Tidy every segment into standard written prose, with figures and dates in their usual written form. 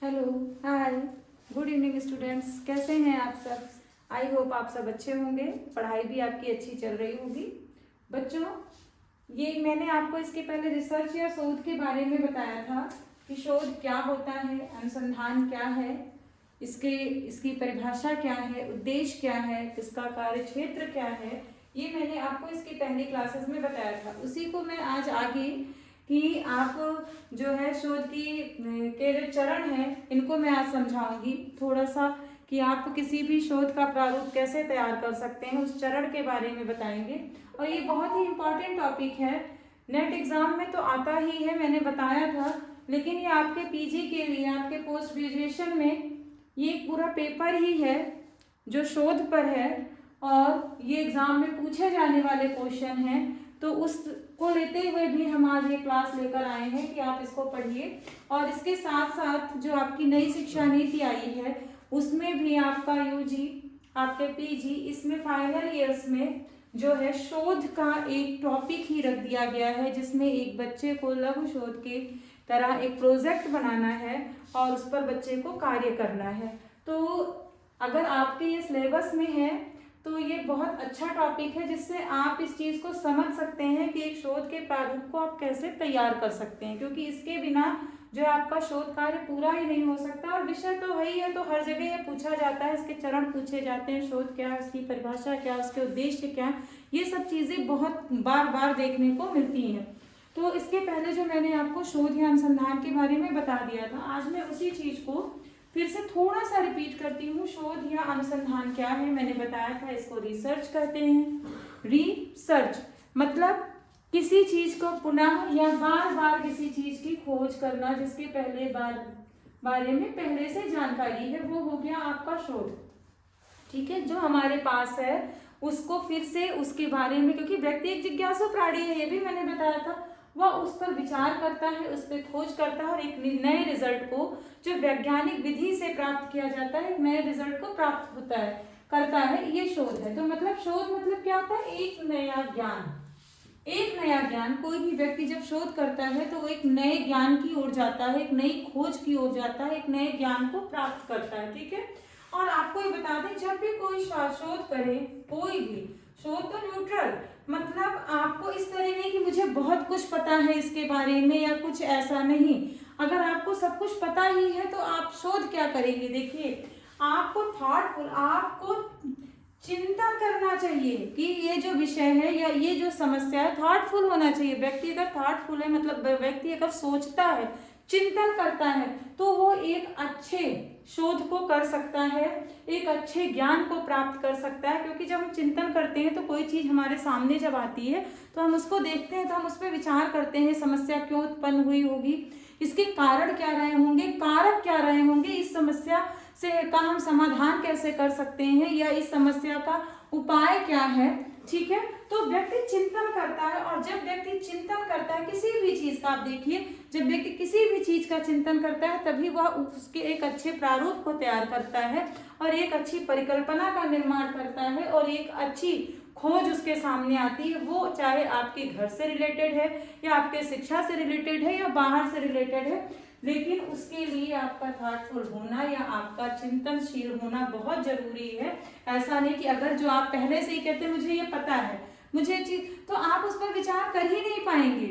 Hello, हाय, good evening students. कैसे हैं आप सब? आई होप आप सब अच्छे होंगे, पढ़ाई भी आपकी अच्छी चल रही होगी। बच्चों, ये मैंने आपको इसके पहले रिसर्च या शोध के बारे में बताया था कि शोध क्या होता है, अनुसंधान क्या है, इसकी परिभाषा क्या है, उद्देश्य क्या है, इसका कार्य क्षेत्र क्या है। ये मैंने आपको इसकी पहली क्लासेस में बताया था। उसी को मैं आज आगे कि आप जो है शोध के जो चरण हैं इनको मैं आज समझाऊंगी थोड़ा सा, कि आप किसी भी शोध का प्रारूप कैसे तैयार कर सकते हैं, उस चरण के बारे में बताएंगे। और ये बहुत ही इम्पोर्टेंट टॉपिक है, नेट एग्जाम में तो आता ही है, मैंने बताया था, लेकिन ये आपके पीजी के लिए, आपके पोस्ट ग्रेजुएशन में ये एक पूरा पेपर ही है जो शोध पर है और ये एग्जाम में पूछे जाने वाले क्वेश्चन हैं। तो उसको लेते हुए भी हम आज ये क्लास लेकर आए हैं कि आप इसको पढ़िए। और इसके साथ साथ जो आपकी नई शिक्षा नीति आई है उसमें भी आपका यूजी, आपके पीजी, इसमें फाइनल ईयर्स में जो है शोध का एक टॉपिक ही रख दिया गया है, जिसमें एक बच्चे को लघु शोध के तरह एक प्रोजेक्ट बनाना है और उस पर बच्चे को कार्य करना है। तो अगर आपके ये सिलेबस में है तो ये बहुत अच्छा टॉपिक है, जिससे आप इस चीज़ को समझ सकते हैं कि एक शोध के प्रारूप को आप कैसे तैयार कर सकते हैं, क्योंकि इसके बिना जो आपका शोध कार्य पूरा ही नहीं हो सकता। और विषय तो वही है, तो हर जगह ये पूछा जाता है, इसके चरण पूछे जाते हैं, शोध क्या है, इसकी परिभाषा क्या है, उसके उद्देश्य क्या है, ये सब चीज़ें बहुत बार बार देखने को मिलती हैं। तो इसके पहले जो मैंने आपको शोध या अनुसंधान के बारे में बता दिया था, आज मैं उसी चीज़ को फिर से थोड़ा सा रिपीट करती हूँ। शोध या अनुसंधान क्या है, मैंने बताया था, इसको रिसर्च कहते हैं। रिसर्च मतलब किसी चीज को पुनः या बार बार किसी चीज की खोज करना, जिसके बारे में पहले से जानकारी है, वो हो गया आपका शोध। ठीक है, जो हमारे पास है उसको फिर से उसके बारे में, क्योंकि व्यक्ति एक जिज्ञासु प्राणी है, ये भी मैंने बताया था, वह उस पर विचार करता है, उस पर खोज करता है और एक नए रिजल्ट को जो वैज्ञानिक विधि से प्राप्त किया जाता है, नए रिजल्ट को प्राप्त होता है, करता है, ये शोध है। तो मतलब शोध मतलब क्या होता है? एक नया ज्ञान। एक नया ज्ञान, कोई भी व्यक्ति जब शोध करता है तो वो एक नए ज्ञान की ओर जाता है, एक नई खोज की ओर जाता है, एक नए ज्ञान को प्राप्त करता है। ठीक है, और आपको ये बता दें, जब भी कोई शोध करे, कोई भी शोध तो न्यूट्रल, मतलब आपको इस तरह नहीं कि मुझे बहुत कुछ पता है इसके बारे में या कुछ ऐसा नहीं। अगर आपको सब कुछ पता ही है तो आप शोध क्या करेंगे? देखिए, आपको थॉटफुल, आपको चिंता करना चाहिए कि ये जो विषय है या ये जो समस्या है, थॉटफुल होना चाहिए। व्यक्ति अगर थॉटफुल है, मतलब व्यक्ति अगर सोचता है, चिंतन करता है, तो वो एक अच्छे शोध को कर सकता है, एक अच्छे ज्ञान को प्राप्त कर सकता है। क्योंकि जब हम चिंतन करते हैं तो कोई चीज हमारे सामने जब आती है तो हम उसको देखते हैं, तो हम उस पर विचार करते हैं, समस्या क्यों उत्पन्न हुई होगी, इसके कारण क्या रहे होंगे, कारक क्या रहे होंगे, इस समस्या से का हम समाधान कैसे कर सकते हैं, या इस समस्या का उपाय क्या है। ठीक है, तो व्यक्ति चिंतन करता है, और जब व्यक्ति चिंतन करता है किसी भी चीज का, आप देखिए, जब व्यक्ति किसी भी चीज का चिंतन करता है तभी वह उसके एक अच्छे प्रारूप को तैयार करता है और एक अच्छी परिकल्पना का निर्माण करता है और एक अच्छी खोज उसके सामने आती है। वो चाहे आपके घर से रिलेटेड है या आपके शिक्षा से रिलेटेड है या बाहर से रिलेटेड है, लेकिन उसके लिए आपका थॉटफुल होना या आपका चिंतनशील होना बहुत जरूरी है। ऐसा नहीं कि अगर जो आप पहले से ही कहते मुझे ये पता है, मुझे चीज, तो आप उस पर विचार कर ही नहीं पाएंगे।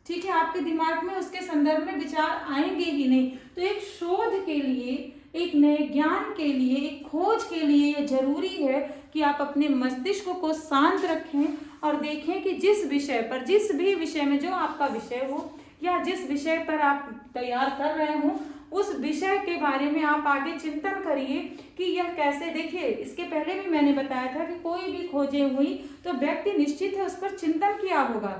ठीक है, आपके दिमाग में उसके संदर्भ में विचार आएंगे ही नहीं। तो एक शोध के लिए, एक नए ज्ञान के लिए, एक खोज के लिए ये जरूरी है कि आप अपने मस्तिष्क को शांत रखें और देखें कि जिस विषय पर, जिस भी विषय में जो आपका विषय हो या जिस विषय पर आप तैयार कर रहे हो, उस विषय के बारे में आप आगे चिंतन करिए कि यह कैसे। देखिए, इसके पहले भी मैंने बताया था कि कोई भी खोजें हुई तो व्यक्ति निश्चित है उस पर चिंतन किया होगा,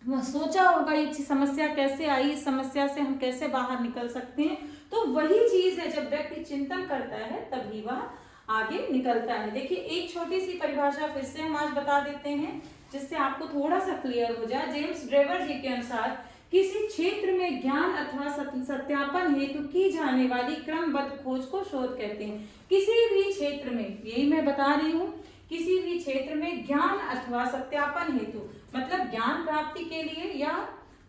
वह सोचा होगा ये समस्या कैसे आई, इस समस्या से हम कैसे बाहर निकल सकते हैं। तो वही चीज है, जब व्यक्ति चिंतन करता है तभी वह आगे निकलता है। देखिए, एक छोटी सी परिभाषा फिर से हम आज बता देते हैं, जिससे आपको थोड़ा सा क्लियर हो जाए। जेम्स ड्रेवर जी के अनुसार किसी क्षेत्र में ज्ञान अथवा सत्यापन हेतु की जाने वाली क्रमबद्ध खोज को शोध कहते हैं। किसी भी क्षेत्र में, यही मैं बता रही हूँ, किसी भी क्षेत्र में ज्ञान अथवा सत्यापन हेतु, मतलब ज्ञान प्राप्ति के लिए या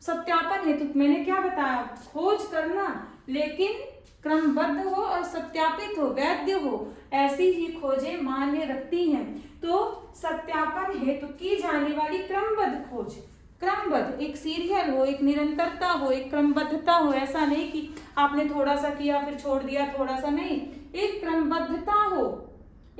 सत्यापन हेतु, मैंने क्या बताया, खोज करना, लेकिन क्रमबद्ध हो और सत्यापित हो, वैध हो, ऐसी ही खोजें मान्य रखती हैं। तो सत्यापन हेतु की जाने वाली क्रमबद्ध खोज, क्रमबद्ध, एक सीरियल हो, एक निरंतरता हो, एक क्रमबद्धता हो, ऐसा नहीं कि आपने थोड़ा सा किया फिर छोड़ दिया, थोड़ा सा नहीं, एक क्रमबद्धता हो,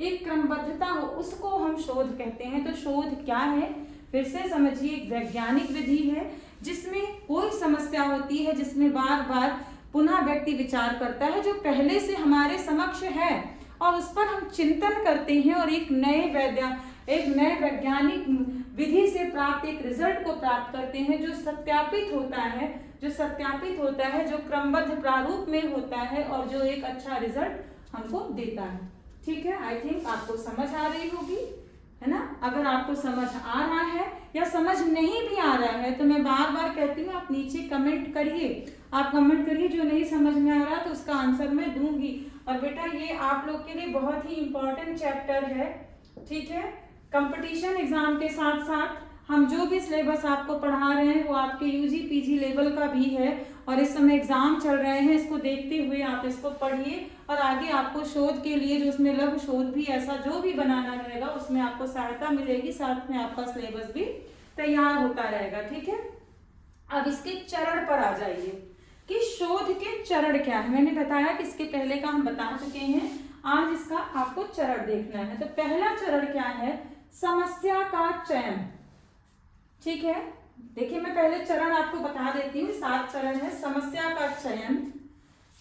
एक क्रमबद्धता हो, उसको हम शोध कहते हैं। तो शोध क्या है, फिर से समझिए, एक वैज्ञानिक विधि है जिसमें कोई समस्या होती है, जिसमें बार बार पुनः व्यक्ति विचार करता है जो पहले से हमारे समक्ष है, और उस पर हम चिंतन करते हैं और एक नए वैज्ञानिक विधि से प्राप्त एक रिजल्ट को प्राप्त करते हैं जो सत्यापित होता है, जो क्रमबद्ध प्रारूप में होता है और जो एक अच्छा रिजल्ट हमको देता है। ठीक है, आई थिंक आपको समझ आ रही होगी, है ना। अगर आपको समझ आ रहा है या समझ नहीं भी आ रहा है तो मैं बार बार कहती हूँ आप नीचे कमेंट करिए, आप कमेंट करिए, जो नहीं समझ में आ रहा तो उसका आंसर मैं दूंगी। और बेटा ये आप लोग के लिए बहुत ही इंपॉर्टेंट चैप्टर है, ठीक है। कंपटीशन एग्जाम के साथ साथ हम जो भी सिलेबस आपको पढ़ा रहे हैं वो आपके यूजी पीजी लेवल का भी है, और इस समय एग्जाम चल रहे हैं, इसको देखते हुए आप इसको पढ़िए, और आगे आपको शोध के लिए जो उसमें लघु शोध भी ऐसा जो भी बनाना रहेगा उसमें आपको सहायता मिलेगी, साथ में आपका सिलेबस भी तैयार होता रहेगा। ठीक है, अब इसके चरण पर आ जाइए कि शोध के चरण क्या है। मैंने बताया कि इसके पहले का हम बता चुके हैं, आज इसका आपको चरण देखना है। तो पहला चरण क्या है, समस्या का चयन। ठीक है, देखिए मैं पहले चरण आपको बता देती हूँ, 7 चरण है। समस्या का चयन,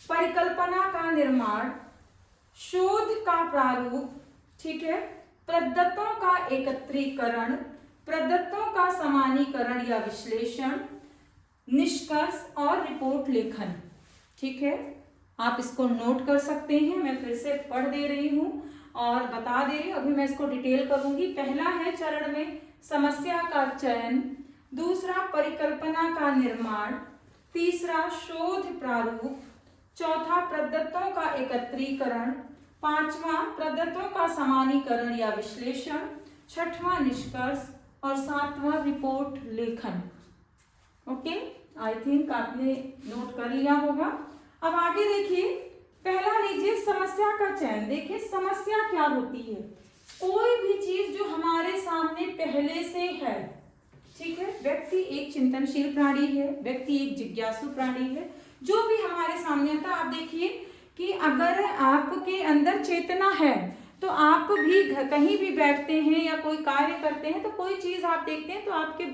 परिकल्पना का निर्माण, शोध का प्रारूप, ठीक है, प्रदत्तों का एकत्रीकरण, प्रदत्तों का समानीकरण या विश्लेषण, निष्कर्ष और रिपोर्ट लेखन। ठीक है, आप इसको नोट कर सकते हैं, मैं फिर से पढ़ दे रही हूँ और बता दे रही हूँ, अभी मैं इसको डिटेल करूंगी। पहला है चरण में समस्या का चयन, दूसरा परिकल्पना का निर्माण, तीसरा शोध प्रारूप, चौथा प्रदत्तों का एकत्रीकरण, पांचवा प्रदत्तों का समानीकरण या विश्लेषण, छठवां निष्कर्ष और सातवां रिपोर्ट लेखन। ओके, आई थिंक आपने नोट कर लिया होगा। अब आगे देखिए, पहला लीजिए समस्या का चयन। देखिए समस्या क्या होती है, कोई भी चीज जो हमारे सामने पहले से है, ठीक है। व्यक्ति एक चिंतनशील प्राणी है, व्यक्ति एक जिज्ञासु प्राणी है, जो भी हमारे सामने आता है। आप देखिए कि अगर आपके अंदर चेतना है तो आप भी कहीं भी बैठते हैं या कोई कार्य करते हैं तो कोई चीज आप देखते हैं तो आपके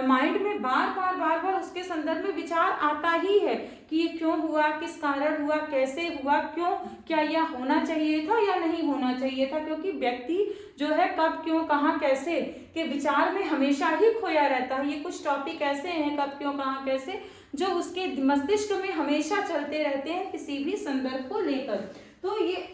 माइंड में बार बार उसके संदर्भ में विचार आता ही है कि ये क्यों हुआ, किस कारण हुआ, कैसे हुआ, क्यों, क्या यह होना चाहिए था या नहीं होना चाहिए था। क्योंकि व्यक्ति जो है कब, क्यों, कहाँ, कैसे के विचार में हमेशा ही खोया रहता है। ये कुछ टॉपिक ऐसे हैं, कब, क्यों, कहाँ, कैसे, जो उसके मस्तिष्क में हमेशा चलते रहते हैं किसी भी संदर्भ को लेकर। तो ये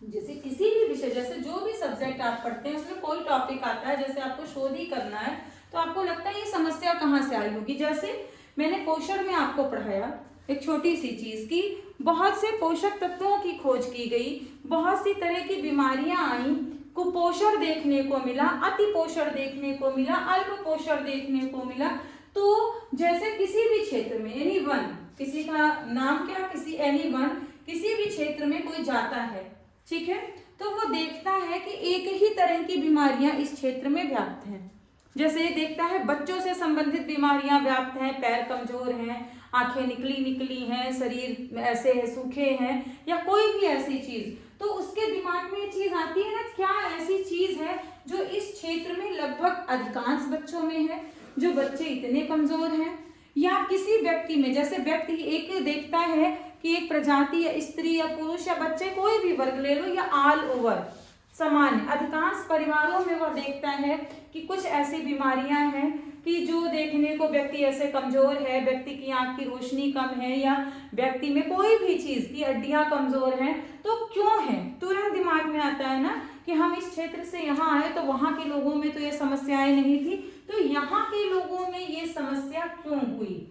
जैसे किसी भी विषय, जैसे जो भी सब्जेक्ट आप पढ़ते हैं उसमें कोई टॉपिक आता है, जैसे आपको शोध ही करना है तो आपको लगता है ये समस्या कहाँ से आई होगी। जैसे मैंने पोषण में आपको पढ़ाया एक छोटी सी चीज की, बहुत से पोषक तत्वों की खोज की गई, बहुत सी तरह की बीमारियां आई, कुपोषण देखने को मिला, अति पोषण देखने को मिला, अल्प पोषण देखने को मिला। तो जैसे किसी भी क्षेत्र में एनी वन, किसी का नाम क्या, किसी एनी वन, किसी भी क्षेत्र में कोई जाता है, ठीक है, तो वो देखता है कि एक ही तरह की बीमारियां इस क्षेत्र में व्याप्त हैं। जैसे ये देखता है बच्चों से संबंधित बीमारियां व्याप्त हैं, पैर कमजोर हैं, आंखें निकली हैं, शरीर ऐसे है, सूखे हैं, या कोई भी ऐसी चीज, तो उसके दिमाग में ये चीज आती है ना, क्या ऐसी चीज है जो इस क्षेत्र में लगभग अधिकांश बच्चों में है, जो बच्चे इतने कमजोर हैं। या किसी व्यक्ति में, जैसे व्यक्ति एक देखता है कि एक प्रजाति या स्त्री या पुरुष या बच्चे कोई भी वर्ग ले लो, या ऑल ओवर सामान्य अधिकांश परिवारों में वह देखता है कि कुछ ऐसी बीमारियां हैं कि जो देखने को व्यक्ति ऐसे कमजोर है, व्यक्ति की आंख की रोशनी कम है, या व्यक्ति में कोई भी चीज की हड्डियां कमजोर हैं, तो क्यों है, तुरंत दिमाग में आता है ना कि हम इस क्षेत्र से यहाँ आए तो वहां के लोगों में तो ये समस्याएं नहीं थी, तो यहाँ के लोगों में ये समस्या क्यों हुई।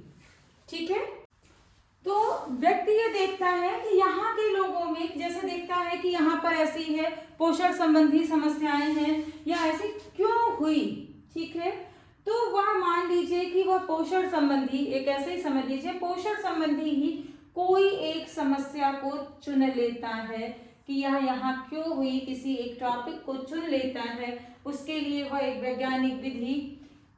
ठीक है, तो व्यक्ति ये देखता है कि यहाँ के लोगों में, जैसे देखता है कि यहाँ पर ऐसी है, पोषण संबंधी समस्याएं हैं, या ऐसी क्यों हुई। ठीक है, तो वह मान लीजिए कि वह पोषण संबंधी, एक ऐसे ही समझ लीजिए पोषण संबंधी ही कोई एक समस्या को चुन लेता है कि यह यहाँ क्यों हुई, किसी एक टॉपिक को चुन लेता है, उसके लिए वह एक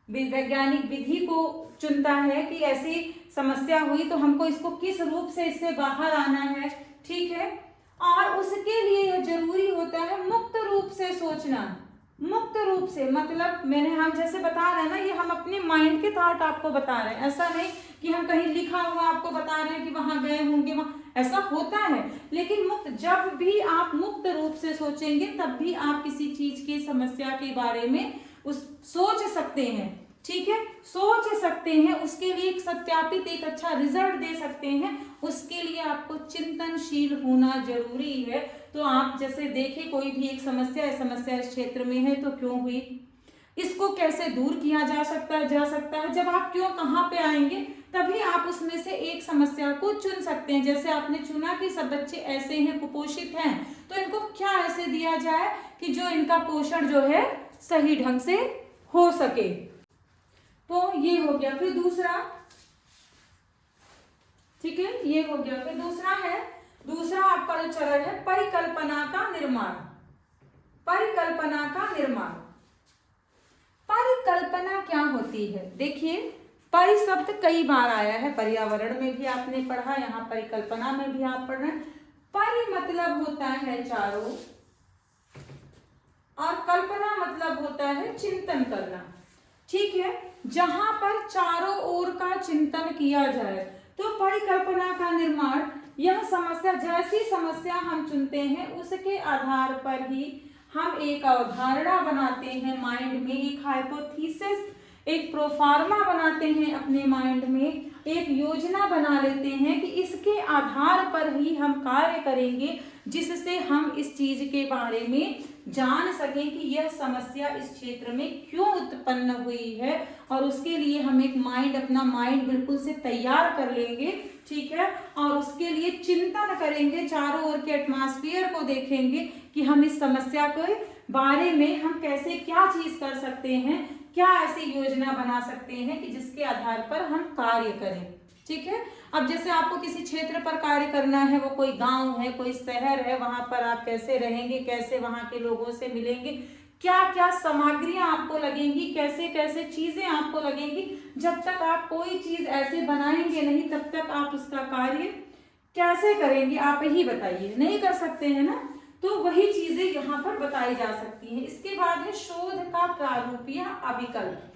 वैज्ञानिक विधि को चुनता है कि ऐसी समस्या हुई तो हमको इसको किस रूप से इससे बाहर आना है, ठीक है। और उसके लिए यह जरूरी होता है मुक्त रूप से सोचना। मुक्त रूप से मतलब हम जैसे बता रहे हैं ना, ये हम अपने माइंड के थॉट आपको बता रहे हैं, ऐसा नहीं कि हम कहीं लिखा हुआ आपको बता रहे हैं कि वहां गए होंगे, वहां ऐसा होता है। लेकिन जब भी आप मुक्त रूप से सोचेंगे तब भी आप किसी चीज की समस्या के बारे में सोच सकते हैं, ठीक है, सोच सकते हैं, उसके लिए एक सत्यापित एक अच्छा रिजल्ट दे सकते हैं। उसके लिए आपको चिंतनशील होना जरूरी है। तो आप जैसे देखें कोई भी एक समस्या इस क्षेत्र में है तो क्यों हुई, इसको कैसे दूर किया जा सकता है। जब आप क्यों कहाँ पे आएंगे तभी आप उसमें से एक समस्या को चुन सकते हैं। जैसे आपने चुना कि सब बच्चे ऐसे हैं, कुपोषित हैं, तो इनको क्या ऐसे दिया जाए कि जो इनका पोषण जो है सही ढंग से हो सके। तो ये हो गया। फिर दूसरा, ठीक है, ये हो गया। फिर दूसरा आपका जो चरण है परिकल्पना का निर्माण। परिकल्पना का निर्माण, परिकल्पना क्या होती है? देखिए परि शब्द कई बार आया है, पर्यावरण में भी आपने पढ़ा, यहाँ परिकल्पना में भी आप पढ़ रहे हैं। परि मतलब होता है चारों और कल्पना मतलब होता है चिंतन करना, ठीक है। जहां पर चारों ओर का चिंतन किया जाए तो परिकल्पना का निर्माण, यह समस्या, जैसी समस्या हम चुनते हैं उसके आधार पर ही हम एक अवधारणा बनाते हैं माइंड में, एक हाइपोथेसिस, एक प्रोफार्मा बनाते हैं अपने माइंड में, एक योजना बना लेते हैं कि इसके आधार पर ही हम कार्य करेंगे, जिससे हम इस चीज के बारे में जान सकें कि यह समस्या इस क्षेत्र में क्यों उत्पन्न हुई है। और उसके लिए हम एक अपना माइंड बिल्कुल से तैयार कर लेंगे, ठीक है, और उसके लिए चिंतन करेंगे, चारों ओर के एटमॉस्फेयर को देखेंगे कि हम इस समस्या के बारे में हम कैसे क्या चीज कर सकते हैं, क्या ऐसी योजना बना सकते हैं कि जिसके आधार पर हम कार्य करें, ठीक है। अब जैसे आपको किसी क्षेत्र पर कार्य करना है, वो कोई गांव है, कोई शहर है, वहां पर आप कैसे रहेंगे, कैसे वहां के लोगों से मिलेंगे, क्या क्या सामग्रियां आपको लगेंगी, कैसे कैसे चीजें आपको लगेंगी, जब तक आप कोई चीज ऐसे बनाएंगे नहीं तब तक आप उसका कार्य कैसे करेंगे, आप ही बताइए, नहीं कर सकते हैं ना। तो वही चीजें यहाँ पर बताई जा सकती हैं। इसके बाद है शोध का प्रारूप या अभिकल्प।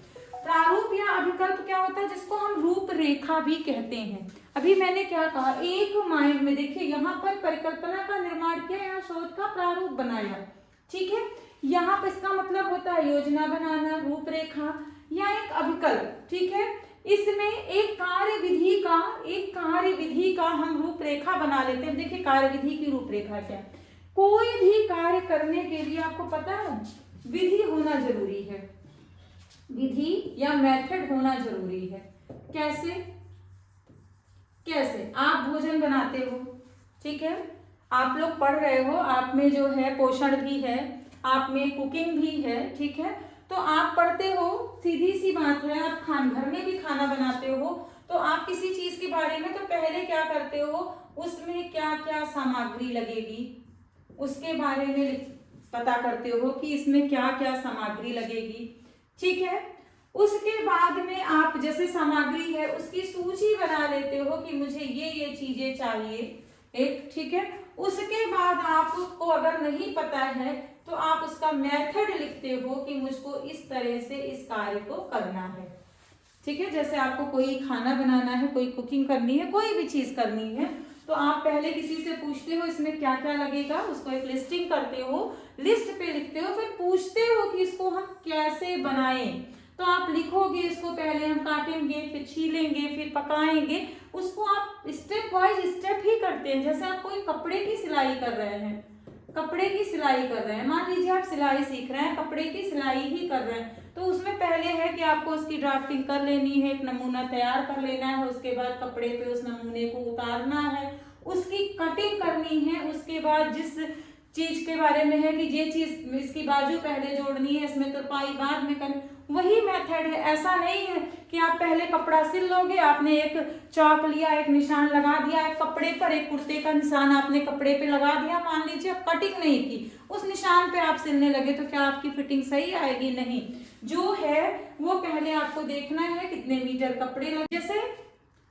प्रारूप या अभिकल्प क्या होता है? जिसको हम रूपरेखा भी कहते हैं। अभी मैंने क्या कहा, एक माइंड में देखिए यहाँ पर परिकल्पना का निर्माण किया, यहाँ शोध का प्रारूप बनाया, ठीक है। यहाँ पर इसका मतलब होता है योजना बनाना, रूपरेखा या एक अभिकल्प, ठीक है। इसमें एक कार्य विधि का हम रूपरेखा बना लेते हैं। देखिए कार्य विधि की रूपरेखा क्या है? कोई भी कार्य करने के लिए आपको पता है विधि होना जरूरी है, विधि या मेथड होना जरूरी है। कैसे? आप भोजन बनाते हो, ठीक है, आप लोग पढ़ रहे हो, आप में जो है पोषण भी है, आप में कुकिंग भी है, ठीक है। तो आप पढ़ते हो, सीधी सी बात है, आप घर में भी खाना बनाते हो, तो आप किसी चीज के बारे में तो पहले क्या करते हो, उसमें क्या क्या सामग्री लगेगी उसके बारे में पता करते हो कि इसमें क्या क्या सामग्री लगेगी, ठीक है। उसके बाद में आप जैसे सामग्री है उसकी सूची बना लेते हो कि मुझे ये चीजें चाहिए, एक, ठीक है। उसके बाद आपको अगर नहीं पता है तो आप उसका मेथड लिखते हो कि मुझको इस तरह से इस कार्य को करना है, ठीक है। जैसे आपको कोई खाना बनाना है, कोई कुकिंग करनी है, कोई भी चीज करनी है, तो आप पहले किसी से पूछते हो इसमें क्या क्या लगेगा, उसको एक लिस्टिंग करते हो, लिस्ट पे लिखते हो, फिर पूछते हो कि इसको हम कैसे बनाएं। तो आप लिखोगे इसको पहले हम काटेंगे, फिर छीलेंगे, फिर पकाएंगे, उसको आप स्टेप वाइज स्टेप ही करते हैं। जैसे आप कोई कपड़े की सिलाई कर रहे हैं, मान लीजिए आप सिलाई सीख रहे हैं, कपड़े की सिलाई ही कर रहे हैं, तो उसमें पहले है कि आपको उसकी ड्राफ्टिंग कर लेनी है, एक नमूना तैयार कर लेना है, उसके बाद कपड़े पे उस नमूने को उतारना है, उसकी कटिंग करनी है, उसके बाद जिस चीज के बारे में है कि ये चीज इसकी बाजू पहले जोड़नी है, इसमें तुरपाई बाद में करनी, वही मेथड है। ऐसा नहीं है कि आप पहले कपड़ा सिल लोगे, आपने एक चौक लिया, एक निशान लगा दिया एक कपड़े पर, एक कुर्ते का निशान आपने कपड़े पे लगा दिया, मान लीजिए कटिंग नहीं की, उस निशान पे आप सिलने लगे तो क्या आपकी फिटिंग सही आएगी? नहीं। जो है वो पहले आपको देखना है कितने मीटर कपड़े लगे। जैसे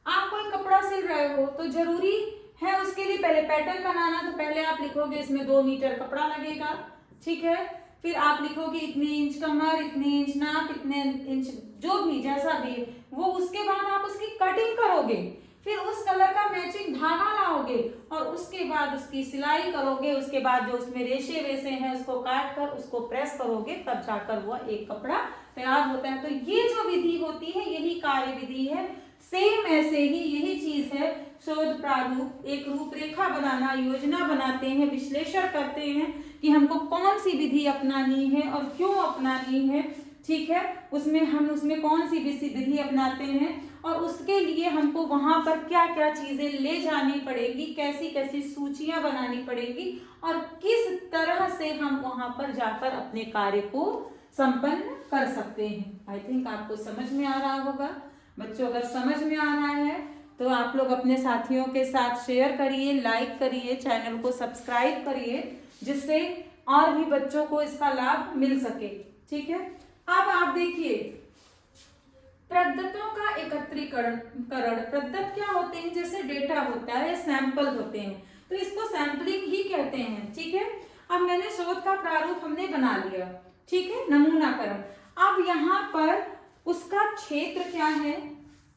आप कोई कपड़ा सिल रहे हो तो जरूरी है उसके लिए पहले पैटर्न बनाना, तो पहले आप लिखोगे इसमें 2 मीटर कपड़ा लगेगा, ठीक है। फिर आप लिखोगे इतने इंच कमर, इतने इंच नाक, इतने इंच जो भी जैसा भी वो, उसके बाद आप उसकी कटिंग करोगे, फिर उस कलर का मैचिंग धागा लाओगे और उसके बाद उसकी सिलाई करोगे, उसके बाद जो उसमें रेशे वेसे हैं उसको काट कर उसको प्रेस करोगे, तब जाकर वो एक कपड़ा तैयार होता है। तो ये जो विधि होती है यही कार्य विधि है। सेम ऐसे ही यही चीज है शोध प्रारूप, एक रूपरेखा बनाना, योजना बनाते हैं, विश्लेषण करते हैं कि हमको कौन सी विधि अपनानी है और क्यों अपनानी है, ठीक है। उसमें कौन सी विधि अपनाते हैं और उसके लिए हमको वहां पर क्या क्या चीजें ले जानी पड़ेगी, कैसी कैसी सूचियां बनानी पड़ेगी और किस तरह से हम वहां पर जाकर अपने कार्य को संपन्न कर सकते हैं। आई थिंक आपको समझ में आ रहा होगा बच्चों। अगर समझ में आ रहा है तो आप लोग अपने साथियों के साथ शेयर करिए, लाइक करिए, चैनल को सब्सक्राइब करिए, जिससे और भी बच्चों को इसका लाभ मिल सके, ठीक है। अब आप देखिए प्रदत्तों का एकत्रीकरण। प्रदत्त क्या होते हैं? जैसे डेटा होता है, सैंपल होते हैं, तो इसको सैंपलिंग ही कहते हैं, ठीक है। अब मैंने शोध का प्रारूप हमने बना लिया, ठीक है, नमूनाकरण। अब यहाँ पर उसका क्षेत्र क्या है,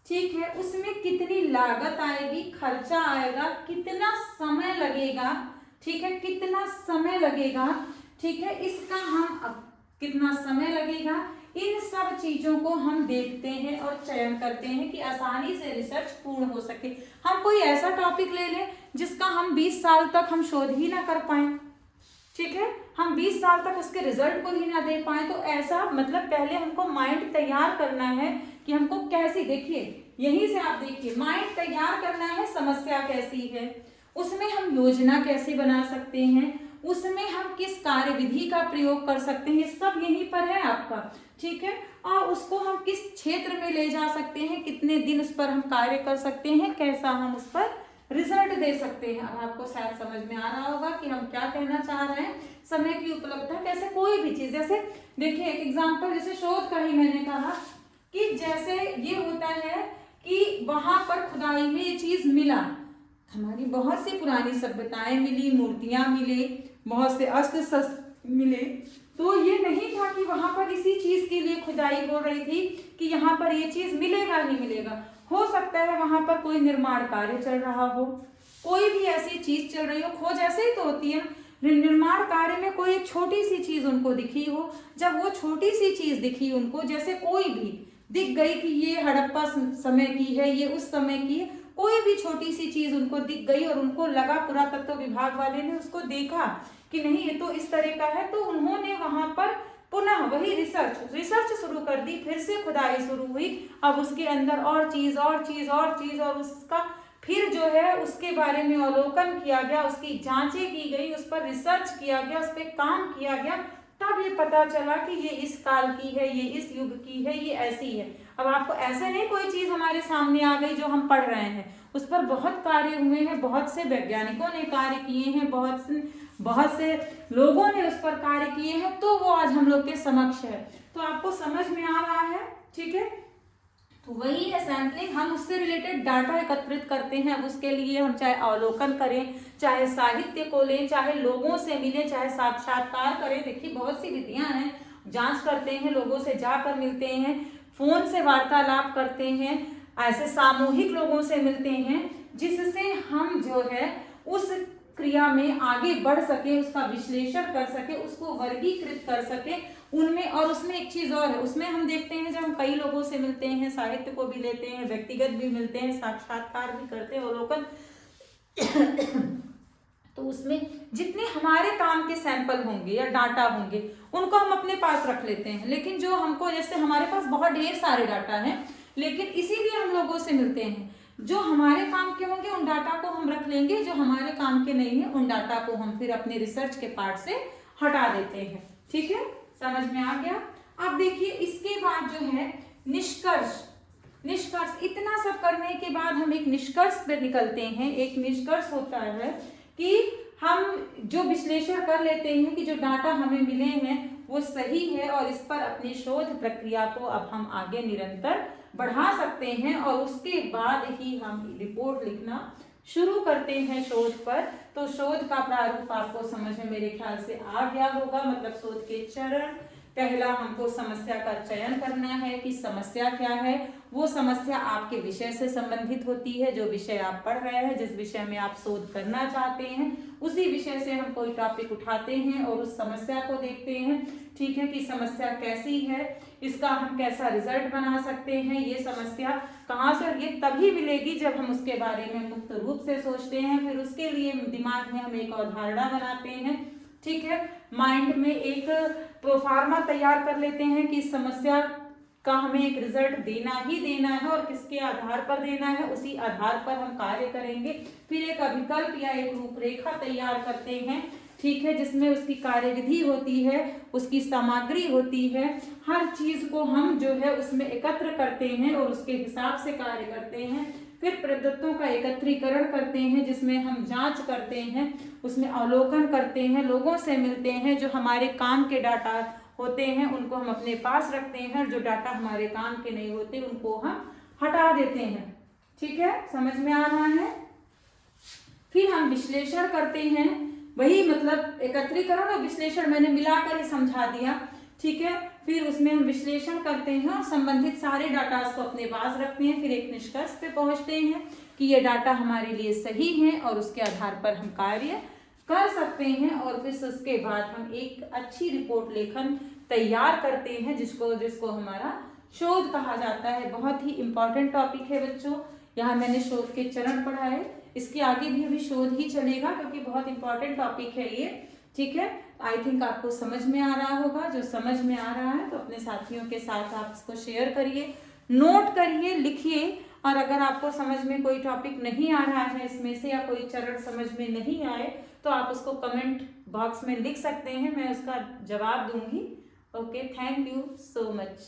ठीक है, उसमें कितनी लागत आएगी, खर्चा आएगा, कितना समय लगेगा, ठीक है, कितना समय लगेगा, ठीक है, इसका हम अब कितना समय लगेगा, इन सब चीजों को हम देखते हैं और चयन करते हैं कि आसानी से रिसर्च पूर्ण हो सके। हम कोई ऐसा टॉपिक ले लें जिसका हम 20 साल तक हम शोध ही ना कर पाए, ठीक है, हम 20 साल तक उसके रिजल्ट को ही ना दे पाए, तो ऐसा मतलब पहले हमको माइंड तैयार करना है कि हमको कैसी, देखिए यहीं से आप देखिए माइंड तैयार करना है, समस्या कैसी है, उसमें हम योजना कैसे बना सकते हैं, उसमें हम किस कार्य विधि का प्रयोग कर सकते हैं, सब यहीं पर है आपका, ठीक है। और उसको हम किस क्षेत्र में ले जा सकते हैं, कितने दिन उस पर हम कार्य कर सकते हैं, कैसा हम उस पर रिजल्ट दे सकते हैं। अब आपको शायद समझ में आ रहा होगा कि हम क्या कहना चाह रहे हैं। समय की उपलब्धता कैसे, कोई भी चीज, जैसे देखिए एक एग्जांपल, जैसे शोध का ही मैंने कहा कि जैसे ये होता है कि वहां पर खुदाई में ये चीज मिला, हमारी बहुत सी पुरानी सभ्यताएं मिली, मूर्तियां मिले, बहुत से अस्त्र शस्त्र मिले, तो ये नहीं था कि वहां पर इसी चीज के लिए खुदाई हो रही थी कि यहाँ पर ये चीज मिलेगा नहीं मिलेगा। हो सकता है वहां पर कोई निर्माण कार्य चल रहा हो, कोई भी ऐसी चीज चल रही हो, खोज ऐसे ही तो होती है, निर्माण कार्य में कोई एक छोटी सी चीज उनको दिखी हो, जब वो छोटी सी चीज दिखी उनको, जैसे कोई भी दिख गई कि ये हड़प्पा समय की है, ये उस समय की है, कोई भी छोटी सी चीज उनको दिख गई और उनको लगा, पुरातत्व विभाग वाले ने उसको देखा कि नहीं ये तो इस तरह का है, तो उन्होंने वहां पर पुनः वही रिसर्च शुरू कर दी, फिर से खुदाई शुरू हुई। अब उसके अंदर और चीज और चीज और चीज, और उसका फिर जो है उसके बारे में अवलोकन किया गया, उसकी जांचें की गई, उस पर रिसर्च किया गया, उस पर काम किया गया, तब ये पता चला कि ये इस काल की है, ये इस युग की है, ये ऐसी है। अब आपको ऐसे नहीं कोई चीज हमारे सामने आ गई जो हम पढ़ रहे हैं, उस पर बहुत कार्य हुए हैं, बहुत से वैज्ञानिकों ने कार्य किए हैं, बहुत से लोगों ने उस पर कार्य किए हैं, तो वो आज हम लोग के समक्ष है। तो आपको समझ में आ रहा है, ठीक है। तो वही है सैंपलिंग, हम उससे रिलेटेड डाटा एकत्रित करते हैं। अब उसके लिए हम चाहे अवलोकन करें, चाहे साहित्य को लें, चाहे लोगों से मिलें, चाहे साक्षात्कार करें, देखिए बहुत सी विधियां हैं, जांच करते हैं, लोगों से जाकर मिलते हैं, फोन से वार्तालाप करते हैं, ऐसे सामूहिक लोगों से मिलते हैं, जिससे हम जो है उस क्रिया में आगे बढ़ सके, उसका विश्लेषण कर सके, उसको वर्गीकृत कर सके उनमें। और उसमें एक चीज और है, उसमें हम देखते हैं जब हम कई लोगों से मिलते हैं, साहित्य को भी लेते हैं, व्यक्तिगत भी मिलते हैं, साक्षात्कार भी करते हैं, अवलोकन तो उसमें जितने हमारे काम के सैंपल होंगे या डाटा होंगे उनको हम अपने पास रख लेते हैं। लेकिन जो हमको, जैसे हमारे पास बहुत ढेर सारे डाटा हैं, लेकिन इसीलिए हम लोगों से मिलते हैं, जो हमारे काम के होंगे उन डाटा को हम रख लेंगे, जो हमारे काम के नहीं है उन डाटा को हम फिर अपने रिसर्च के पार्ट से हटा देते हैं, ठीक है, समझ में आ गया। अब देखिए इसके बाद जो है निष्कर्ष, इतना सब करने के बाद हम एक निष्कर्ष पे निकलते हैं। एक निष्कर्ष होता है कि हम जो विश्लेषण कर लेते हैं कि जो डाटा हमें मिले हैं वो सही है और इस पर अपनी शोध प्रक्रिया को अब हम आगे निरंतर बढ़ा सकते हैं और उसके बाद ही हम रिपोर्ट लिखना शुरू करते हैं शोध पर। तो शोध का प्रारूप आपको समझ में मेरे ख्याल से आ गया होगा। मतलब शोध के चरण, पहला हमको समस्या का चयन करना है कि समस्या क्या है। वो समस्या आपके विषय से संबंधित होती है, जो विषय आप पढ़ रहे हैं, जिस विषय में आप शोध करना चाहते हैं उसी विषय से हम कोई टॉपिक उठाते हैं और उस समस्या को देखते हैं। ठीक है कि समस्या कैसी है, इसका हम कैसा रिजल्ट बना सकते हैं, ये समस्या कहाँ से, ये तभी मिलेगी जब हम उसके बारे में मुक्त रूप से सोचते हैं। फिर उसके लिए दिमाग में हम एक अवधारणा बनाते हैं। ठीक है, माइंड में एक प्रोफार्मा तैयार कर लेते हैं कि समस्या का हमें एक रिजल्ट देना ही देना है और किसके आधार पर देना है, उसी आधार पर हम कार्य करेंगे। फिर एक अभिकल्प या एक रूपरेखा तैयार करते हैं। ठीक है, जिसमें उसकी कार्यविधि होती है, उसकी सामग्री होती है, हर चीज को हम जो है उसमें एकत्र करते हैं और उसके हिसाब से कार्य करते हैं। फिर प्रदत्तों का एकत्रीकरण करते हैं जिसमें हम जांच करते हैं, उसमें अवलोकन करते हैं, लोगों से मिलते हैं, जो हमारे काम के डाटा होते हैं उनको हम अपने पास रखते हैं और जो डाटा हमारे काम के नहीं होते उनको हम हटा देते हैं। ठीक है, समझ में आ रहा है। फिर हम विश्लेषण करते हैं, वही मतलब एकत्रीकरण और विश्लेषण मैंने मिलाकर ही समझा दिया। ठीक है, फिर उसमें हम विश्लेषण करते हैं और संबंधित सारे डाटा को अपने पास रखते हैं। फिर एक निष्कर्ष पे पहुंचते हैं कि ये डाटा हमारे लिए सही है और उसके आधार पर हम कार्य कर सकते हैं और फिर उसके बाद हम एक अच्छी रिपोर्ट लेखन तैयार करते हैं जिसको हमारा शोध कहा जाता है। बहुत ही इंपॉर्टेंट टॉपिक है बच्चों। यहाँ मैंने शोध के चरण पढ़ाए, इसके आगे भी अभी शोध ही चलेगा क्योंकि बहुत इंपॉर्टेंट टॉपिक है ये। ठीक है, आई थिंक आपको समझ में आ रहा होगा। जो समझ में आ रहा है तो अपने साथियों के साथ आप इसको शेयर करिए, नोट करिए, लिखिए। और अगर आपको समझ में कोई टॉपिक नहीं आ रहा है इसमें से या कोई चरण समझ में नहीं आए तो आप उसको कमेंट बॉक्स में लिख सकते हैं, मैं उसका जवाब दूंगी। Okay, thank you so much.